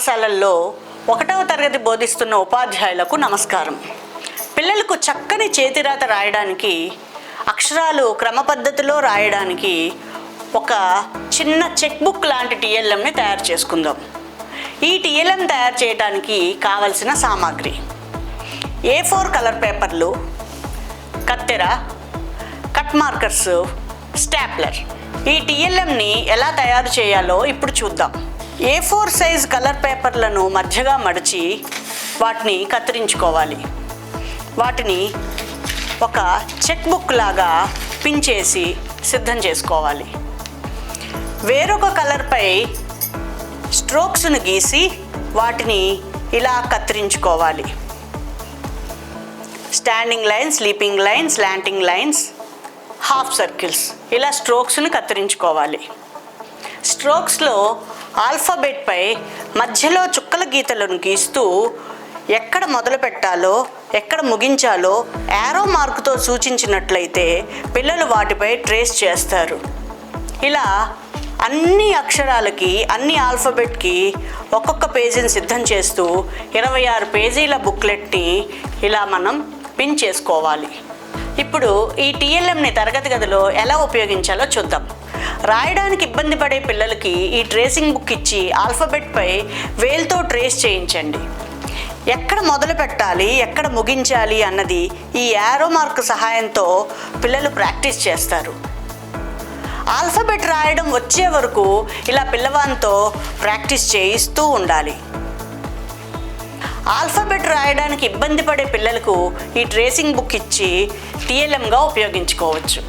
పాఠశాలల్లో 1వ తరగతి బోధిస్తున్న ఉపాధ్యాయులకు నమస్కారం. పిల్లలకు చక్కని చేతిరాత రాయడానికి, అక్షరాలు క్రమ పద్ధతిలో రాయడానికి ఒక చిన్న చెక్ బుక్ లాంటి టీఎల్ఎంని తయారు చేసుకుందాం. ఈ టీఎల్ఎం తయారు చేయడానికి కావలసిన సామాగ్రి: A4 కలర్ పేపర్లు, కత్తెర, కట్ మార్కర్స్, స్టాప్లర్. ఈ టీఎల్ఎంని ఎలా తయారు చేయాలో ఇప్పుడు చూద్దాం. A4 సైజ్ కలర్ పేపర్లను మధ్యగా మడిచి వాటిని కత్తిరించుకోవాలి. వాటిని ఒక చెక్ బుక్ లాగా పిన్ చేసి సిద్ధం చేసుకోవాలి. వేరొక కలర్పై స్ట్రోక్స్ను గీసి వాటిని ఇలా కత్తిరించుకోవాలి. Standing lines, sleeping lines, slanting lines, half circles, ఇలా స్ట్రోక్స్ని కత్తిరించుకోవాలి. స్ట్రోక్స్లో ఆల్ఫాబెట్పై మధ్యలో చుక్కల గీతలను గీస్తూ ఎక్కడ మొదలు పెట్టాలో ఎక్కడ ముగించాలో యారో మార్కుతో సూచించినట్లయితే పిల్లలు వాటిపై ట్రేస్ చేస్తారు. ఇలా అన్ని అక్షరాలకి, అన్ని ఆల్ఫాబెట్కి ఒక్కొక్క పేజీని సిద్ధం చేస్తూ 26 పేజీల బుక్లెట్ని ఇలా మనం పిన్ చేసుకోవాలి. ఇప్పుడు ఈ టీఎల్ఎంని తరగతి గదిలో ఎలా ఉపయోగించాలో చూద్దాం. రాయడానికి ఇబ్బంది పడే పిల్లలకి ఈ ట్రేసింగ్ బుక్ ఇచ్చి ఆల్ఫాబెట్పై వేలుతో ట్రేస్ చేయించండి. ఎక్కడ మొదలు పెట్టాలి, ఎక్కడ ముగించాలి అన్నది ఈ యారో మార్క్ సహాయంతో పిల్లలు ప్రాక్టీస్ చేస్తారు. ఆల్ఫాబెట్ రాయడం వచ్చే వరకు ఇలా పిల్లవానితో ప్రాక్టీస్ చేయిస్తూ ఉండాలి. ఆల్ఫాబెట్ రాయడానికి ఇబ్బంది పడే పిల్లలకు ఈ ట్రేసింగ్ బుక్ ఇచ్చి టీఎల్ఎంగా ఉపయోగించుకోవచ్చు.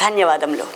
ధన్యవాదములు.